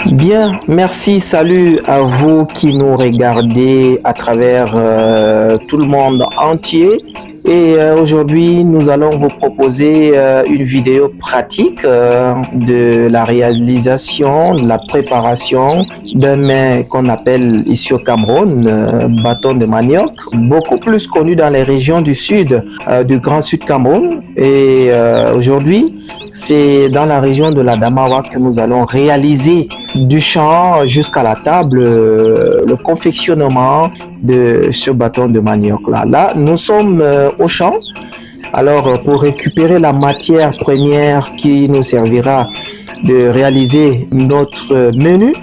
Bien, merci, salut à vous qui nous regardez à travers tout le monde entier. Et aujourd'hui, nous allons vous proposer une vidéo pratique de la réalisation, de la préparation d'un mets qu'on appelle ici au Cameroun, bâton de manioc, beaucoup plus connu dans les régions du sud, du Grand Sud Cameroun. Et aujourd'hui, c'est dans la région de la Damawa que nous allons réaliser du champ jusqu'à la table le confectionnement de ce bâton de manioc là. Là, nous sommes au champ. Alors, pour récupérer la matière première qui nous servira de réaliser notre menu,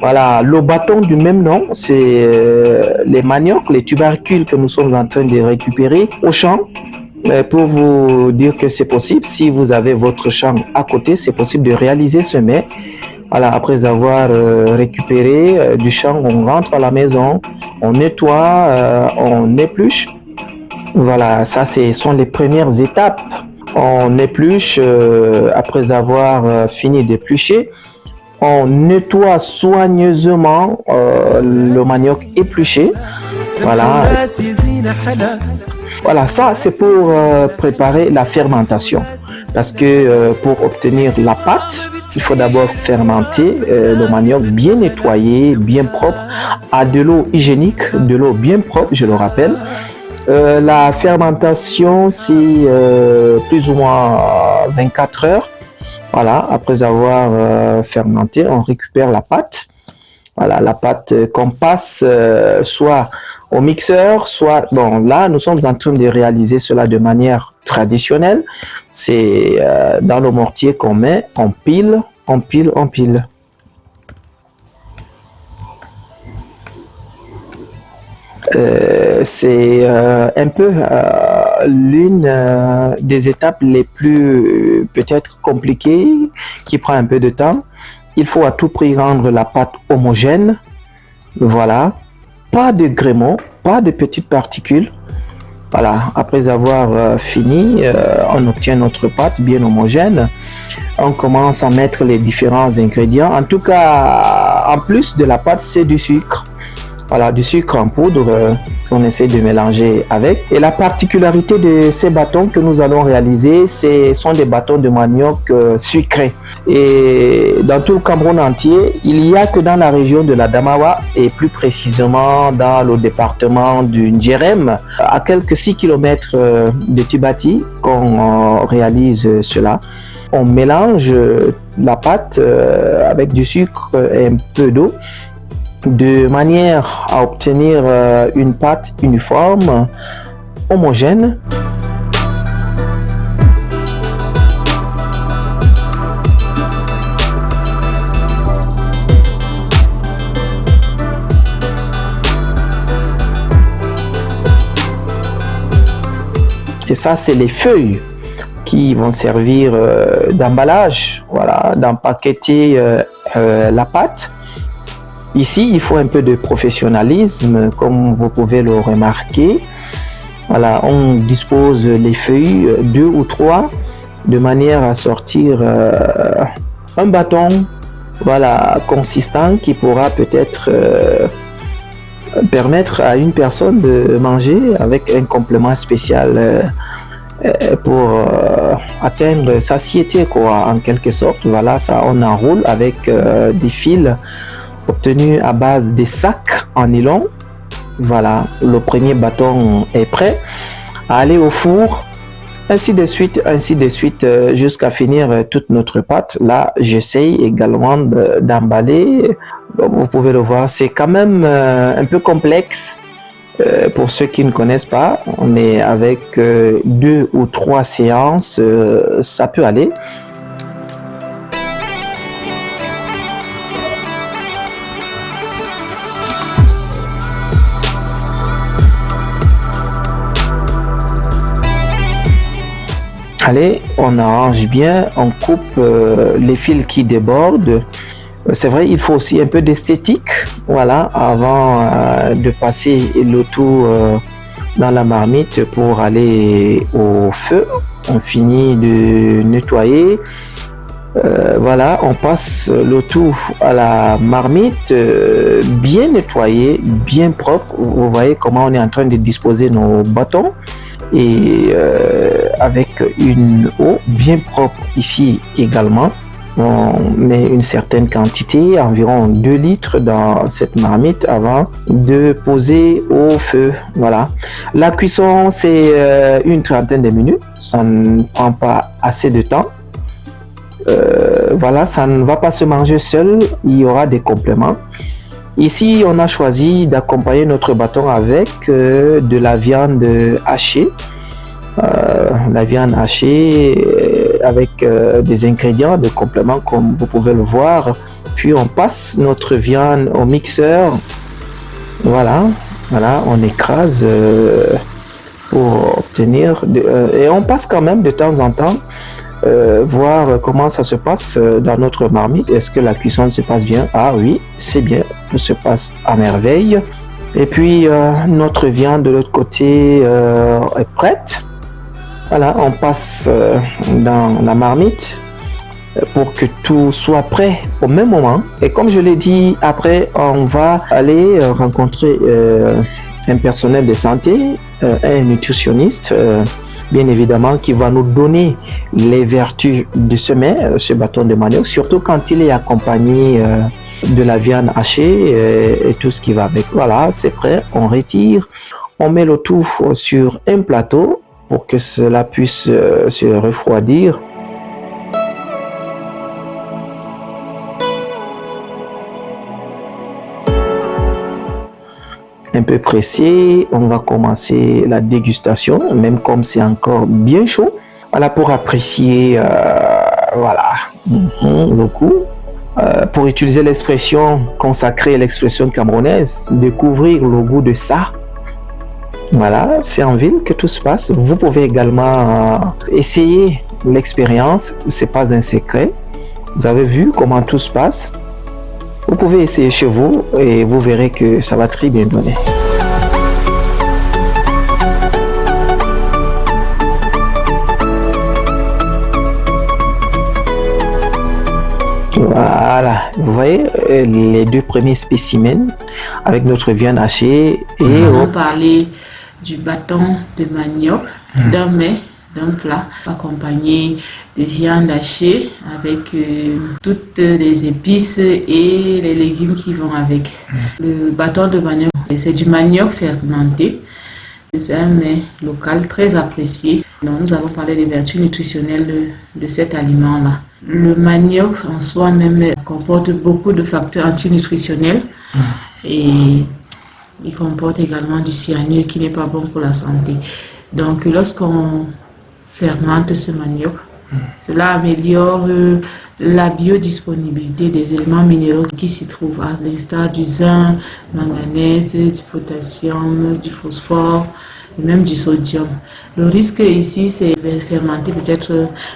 voilà, le bâton du même nom, c'est les maniocs, les tubercules que nous sommes en train de récupérer au champ. Pour vous dire que c'est possible, si vous avez votre champ à côté, c'est possible de réaliser ce mets. Voilà, après avoir récupéré du champ, on rentre à la maison, on nettoie, on épluche. Voilà, ça ce sont les premières étapes. On épluche, après avoir fini d'éplucher, on nettoie soigneusement le manioc épluché. Voilà. Voilà, ça c'est pour préparer la fermentation. Parce que pour obtenir la pâte, il faut d'abord fermenter le manioc bien nettoyé, bien propre, à de l'eau hygiénique, de l'eau bien propre, je le rappelle. La fermentation, c'est plus ou moins 24 heures. Voilà, après avoir fermenté, on récupère la pâte. Voilà, la pâte qu'on passe soit au mixeur, soit... Bon, là, nous sommes en train de réaliser cela de manière traditionnelle. C'est dans le mortier qu'on met, on pile, on pile, on pile. C'est un peu l'une des étapes les plus peut-être compliquées, qui prend un peu de temps. Il faut à tout prix rendre la pâte homogène. Voilà. Pas de grémaux, pas de petites particules. Voilà. Après avoir fini, on obtient notre pâte bien homogène. On commence à mettre les différents ingrédients. En tout cas, en plus de la pâte, c'est du sucre. Voilà, du sucre en poudre qu'on essaie de mélanger avec. Et la particularité de ces bâtons que nous allons réaliser, ce sont des bâtons de manioc sucrés. Et dans tout le Cameroun entier, il n'y a que dans la région de la Damawa et plus précisément dans le département du Ndjerem, à quelques 6 km de Tibati, qu'on réalise cela. On mélange la pâte avec du sucre et un peu d'eau, de manière à obtenir une pâte uniforme, homogène. Et ça, c'est les feuilles qui vont servir d'emballage, voilà, d'empaqueter la pâte. Ici, il faut un peu de professionnalisme, comme vous pouvez le remarquer. Voilà, on dispose les feuilles, 2 ou 3, de manière à sortir un bâton, voilà, consistant qui pourra peut-être permettre à une personne de manger avec un complément spécial pour atteindre satiété, quoi, en quelque sorte. Voilà, ça, on enroule avec des fils obtenu à base des sacs en nylon. Voilà, le premier bâton est prêt à aller au four, ainsi de suite, jusqu'à finir toute notre pâte. Là, j'essaye également d'emballer. Vous pouvez le voir, c'est quand même un peu complexe pour ceux qui ne connaissent pas, mais avec 2 ou 3 séances, ça peut aller. Allez, on arrange bien, on coupe les fils qui débordent. C'est vrai, il faut aussi un peu d'esthétique, voilà, avant de passer le tout dans la marmite pour aller au feu. On finit de nettoyer, Voilà, on passe le tout à la marmite, bien nettoyée, bien propre. Vous voyez comment on est en train de disposer nos bâtons. Et avec une eau bien propre ici également. On met une certaine quantité, environ 2 litres dans cette marmite avant de poser au feu. Voilà. La cuisson, c'est une trentaine de minutes. Ça ne prend pas assez de temps. Voilà, ça ne va pas se manger seul. Il y aura des compléments. Ici, on a choisi d'accompagner notre bâton avec de la viande hachée. La viande hachée avec des ingrédients, des compléments comme vous pouvez le voir. Puis on passe notre viande au mixeur. Voilà, on écrase pour obtenir et on passe quand même de temps en temps voir comment ça se passe dans notre marmite. Est-ce que la cuisson se passe bien? Ah oui, c'est bien, tout se passe à merveille. Et puis notre viande de l'autre côté est prête. Voilà, on passe dans la marmite pour que tout soit prêt au même moment. Et comme je l'ai dit, après, on va aller rencontrer un personnel de santé, un nutritionniste, bien évidemment, qui va nous donner les vertus de ce mets, ce bâton de manioc, surtout quand il est accompagné de la viande hachée et tout ce qui va avec. Voilà, c'est prêt, on retire, on met le tout sur un plateau pour que cela puisse se refroidir. Un peu pressé, on va commencer la dégustation, même comme c'est encore bien chaud. Voilà, pour apprécier voilà, le goût. Pour utiliser l'expression consacrée, l'expression camerounaise, découvrir le goût de ça. Voilà, c'est en ville que tout se passe. Vous pouvez également essayer l'expérience, c'est pas un secret. Vous avez vu comment tout se passe. Vous pouvez essayer chez vous et vous verrez que ça va très bien donner. Voilà, vous voyez les deux premiers spécimens avec notre viande hachée. Et on va parler du bâton de manioc, d'un mets, d'un plat accompagné de viande hachée avec toutes les épices et les légumes qui vont avec. Le bâton de manioc, c'est du manioc fermenté. C'est un mets local très apprécié. Donc, nous avons parlé des vertus nutritionnelles de cet aliment-là. Le manioc en soi-même comporte beaucoup de facteurs antinutritionnels et il comporte également du cyanure qui n'est pas bon pour la santé. Donc, lorsqu'on fermente ce manioc, cela améliore la biodisponibilité des éléments minéraux qui s'y trouvent, à l'instar du zinc, manganèse, du potassium, du phosphore et même du sodium. Le risque ici, c'est de fermenter peut-être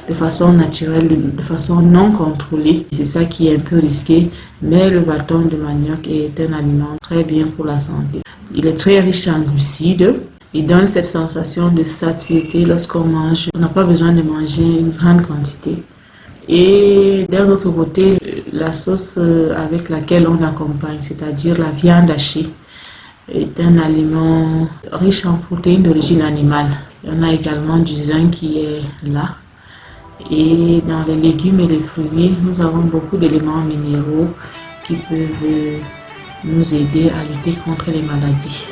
de façon naturelle, de façon non contrôlée. C'est ça qui est un peu risqué, mais le bâton de manioc est un aliment très bien pour la santé. Il est très riche en glucides. Il donne cette sensation de satiété lorsqu'on mange. On n'a pas besoin de manger une grande quantité. Et d'un autre côté, la sauce avec laquelle on l'accompagne, c'est-à-dire la viande hachée, est un aliment riche en protéines d'origine animale. Il y en a également du zinc qui est là. Et dans les légumes et les fruits, nous avons beaucoup d'éléments minéraux qui peuvent nous aider à lutter contre les maladies.